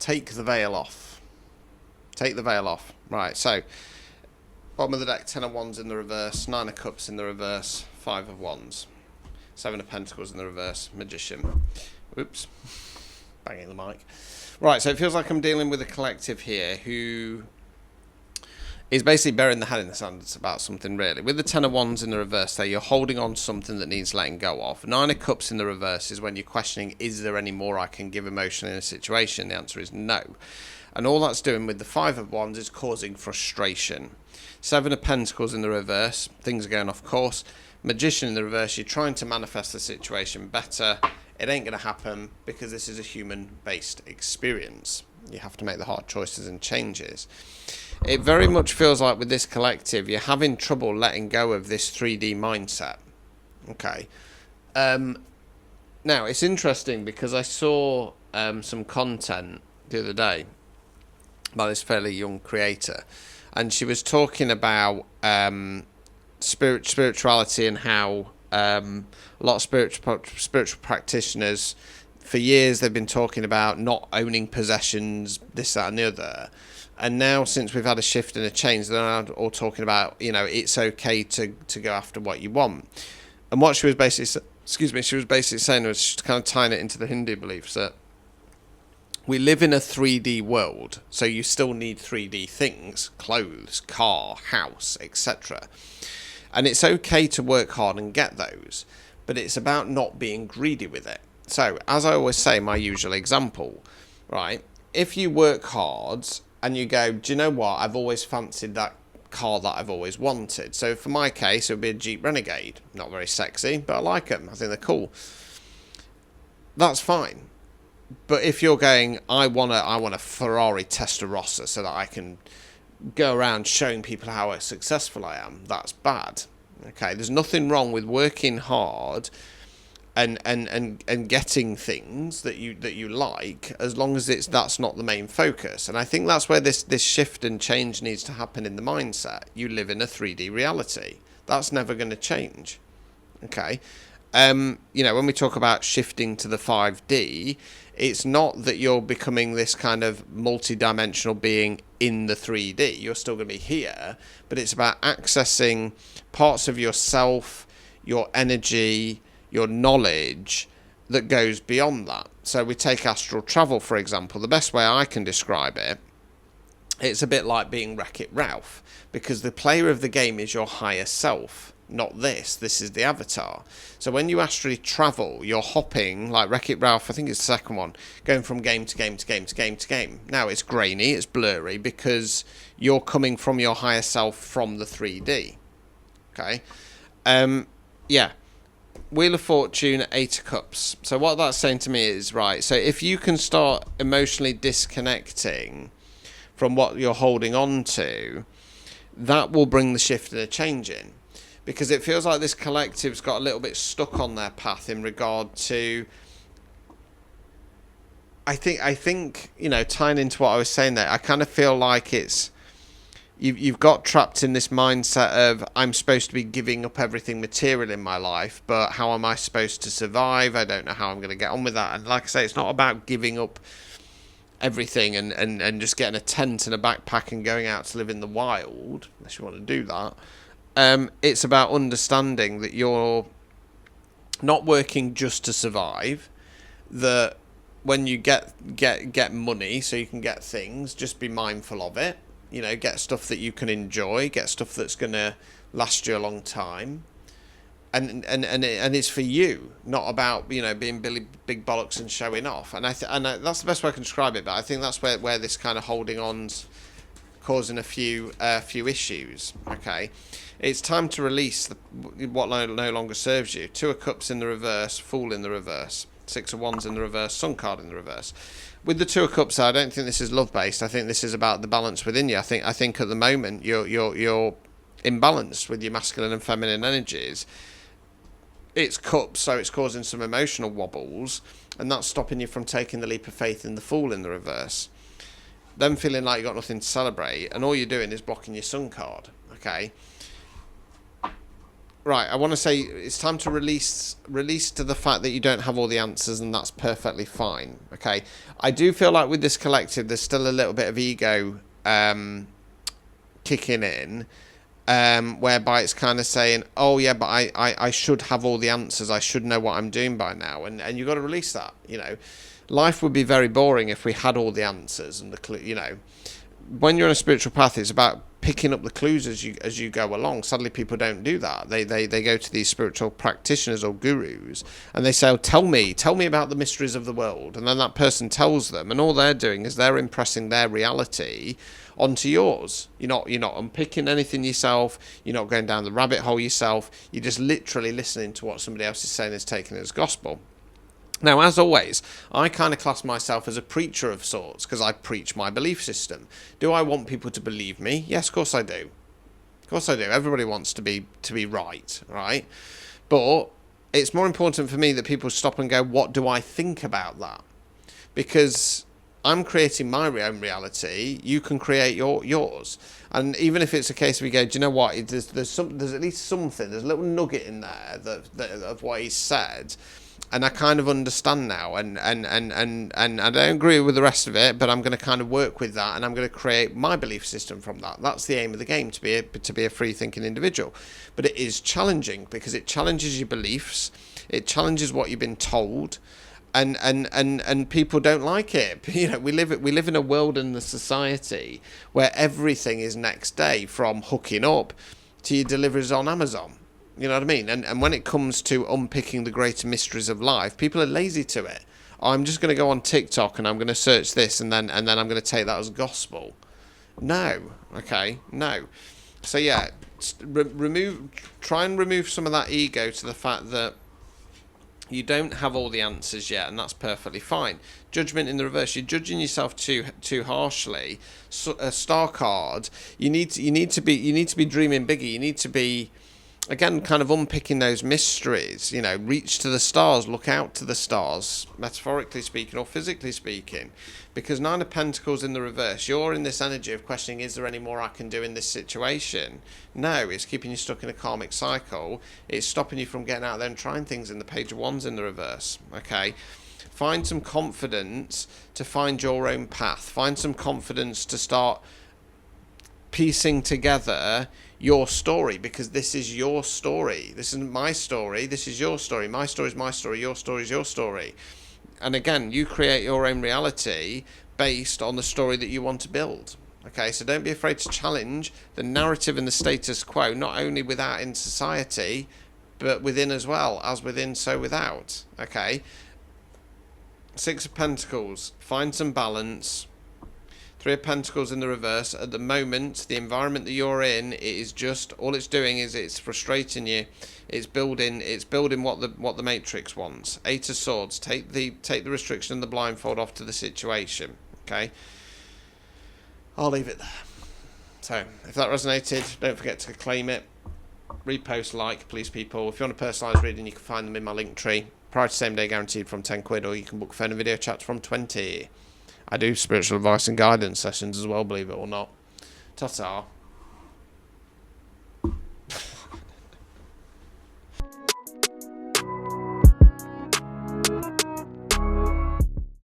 take the veil off. Take the veil off. Right, so bottom of the deck, 10 of Wands in the reverse, 9 of Cups in the reverse, 5 of Wands, 7 of Pentacles in the reverse, Magician. Oops, banging the mic. Right, so it feels like I'm dealing with a collective here who is basically burying the head in the sand about something, really. With the 10 of Wands in the reverse there, you're holding on to something that needs letting go of. 9 of Cups in the reverse is when you're questioning, is there any more I can give emotionally in a situation? The answer is no. And all that's doing with the 5 of Wands is causing frustration. 7 of Pentacles in the reverse, things are going off course. Magician in the reverse, you're trying to manifest the situation better. It ain't going to happen because this is a human-based experience. You have to make the hard choices and changes. It very much feels like with this collective, you're having trouble letting go of this 3D mindset. Okay. Now, it's interesting because I saw some content the other day by this fairly young creator, and she was talking about spirituality and how a lot of spiritual practitioners, for years, they've been talking about not owning possessions, this, that, and the other. And now, since we've had a shift and a change, they're now all talking about, you know, it's okay to go after what you want. And what she was basically, she was basically saying was just kind of tying it into the Hindu beliefs that we live in a 3D world, so you still need 3D things, clothes, car, house, etc. And it's okay to work hard and get those, but it's about not being greedy with it. So, as I always say, my usual example, right? If you work hard and you go, do you know what? I've always fancied that car that I've always wanted. So, for my case, it would be a Jeep Renegade. Not very sexy, but I like them. I think they're cool. That's fine. But if you're going, I want a Ferrari Testarossa so that I can go around showing people how successful I am, that's bad. Okay, there's nothing wrong with working hard and getting things that you like, as long as that's not the main focus. And I think that's where this shift and change needs to happen in the mindset. You live in a 3D reality. That's never going to change. Okay. You know, when we talk about shifting to the 5D, it's not that you're becoming this kind of multi-dimensional being in the 3D. You're still going to be here, but it's about accessing parts of yourself, your energy, your knowledge that goes beyond that. So we take astral travel, for example. The best way I can describe it, it's a bit like being Wreck-It Ralph, because the player of the game is your higher self. Not this. This is the avatar. So when you astrally travel, you're hopping, like Wreck-It Ralph, I think it's the second one, going from game to game to game to game to game. Now, it's grainy, it's blurry, because you're coming from your higher self from the 3D. Okay? Yeah. Wheel of Fortune, 8 of Cups. So what that's saying to me is, right, so if you can start emotionally disconnecting from what you're holding on to, that will bring the shift and a change in. Because it feels like this collective's got a little bit stuck on their path in regard to, I think, you know, tying into what I was saying there, I kind of feel like it's, you've got trapped in this mindset of, I'm supposed to be giving up everything material in my life, but how am I supposed to survive? I don't know how I'm going to get on with that. And like I say, it's not about giving up everything and just getting a tent and a backpack and going out to live in the wild, unless you want to do that. It's about understanding that you're not working just to survive, that when you get money so you can get things, just be mindful of it. You know, get stuff that you can enjoy, get stuff that's going to last you a long time. And it's for you, not about, you know, being big bollocks and showing off. And that's the best way I can describe it, but I think that's where this kind of holding on's causing a few issues. Okay, it's time to release what no longer serves you. 2 of Cups in the reverse, Fool in the reverse, 6 of Wands in the reverse, Sun card in the reverse. With the 2 of Cups, I don't think this is love based. I think this is about the balance within you. I think at the moment you're imbalanced with your masculine and feminine energies. It's Cups, so it's causing some emotional wobbles, and that's stopping you from taking the leap of faith in the Fool in the reverse. Then feeling like you've got nothing to celebrate, and all you're doing is blocking your Sun card. Okay. right, I want to say it's time to release to the fact that you don't have all the answers, and that's perfectly fine. Okay, I do feel like with this collective, there's still a little bit of ego kicking in, whereby it's kind of saying, oh yeah, but I should have all the answers, I should know what I'm doing by now, and you've got to release that. Life would be very boring if we had all the answers and when you're on a spiritual path, it's about picking up the clues as you go along. Sadly, people don't do that. They go to these spiritual practitioners or gurus, and they say, oh, tell me about the mysteries of the world, and then that person tells them, and all they're doing is they're impressing their reality onto yours. You're not unpicking anything yourself. You're not going down the rabbit hole yourself. You're just literally listening to what somebody else is saying, is taking it as gospel. Now, as always, I kind of class myself as a preacher of sorts, because I preach my belief system. Do I want people to believe me? Yes, of course I do. Of course I do. Everybody wants to be right? But it's more important for me that people stop and go, what do I think about that? Because I'm creating my own reality. You can create yours. And even if it's a case where we go, do you know what? There's at least something. There's a little nugget in there of what he said. And I kind of understand now, and I don't agree with the rest of it, but I'm going to kind of work with that, and I'm going to create my belief system from that. That's the aim of the game, to be a free-thinking individual. But it is challenging, because it challenges your beliefs, it challenges what you've been told, and people don't like it. We live in a world and a society where everything is next day, from hooking up to your deliveries on Amazon. You know what I mean? And when it comes to unpicking the greater mysteries of life, people are lazy to it. I'm just going to go on TikTok and I'm going to search this, and then I'm going to take that as gospel. No. Okay? No. So yeah, try and remove some of that ego to the fact that you don't have all the answers yet, and that's perfectly fine. Judgment in the reverse. You're judging yourself too harshly. So, a star card. You need to be dreaming bigger. You need to be, again, kind of unpicking those mysteries. Reach to the stars, look out to the stars, metaphorically speaking or physically speaking. Because Nine of Pentacles in the reverse, you're in this energy of questioning, is there any more I can do in this situation? No, it's keeping you stuck in a karmic cycle. It's stopping you from getting out there and trying things in the Page of Wands in the reverse. Okay? Find some confidence to find your own path. Find some confidence to start piecing together your story, because this is your story. This isn't my story. This is your story. My story is my story. Your story is your story. And again, you create your own reality based on the story that you want to build. Okay, so don't be afraid to challenge the narrative and the status quo, not only without in society, but within as well. As within, so without. Okay. Six of Pentacles. Find some balance. Three of Pentacles in the reverse. At the moment, the environment that you're in, it is just, all it's doing is it's frustrating you. It's building what the Matrix wants. Eight of Swords. Take the restriction and the blindfold off to the situation. Okay. I'll leave it there. So, if that resonated, don't forget to claim it. Repost, like, please, people. If you want a personalised reading, you can find them in my link tree. Prior to same day guaranteed from £10, or you can book phone and video chats from 20. I do spiritual advice and guidance sessions as well, believe it or not. Ta-ta.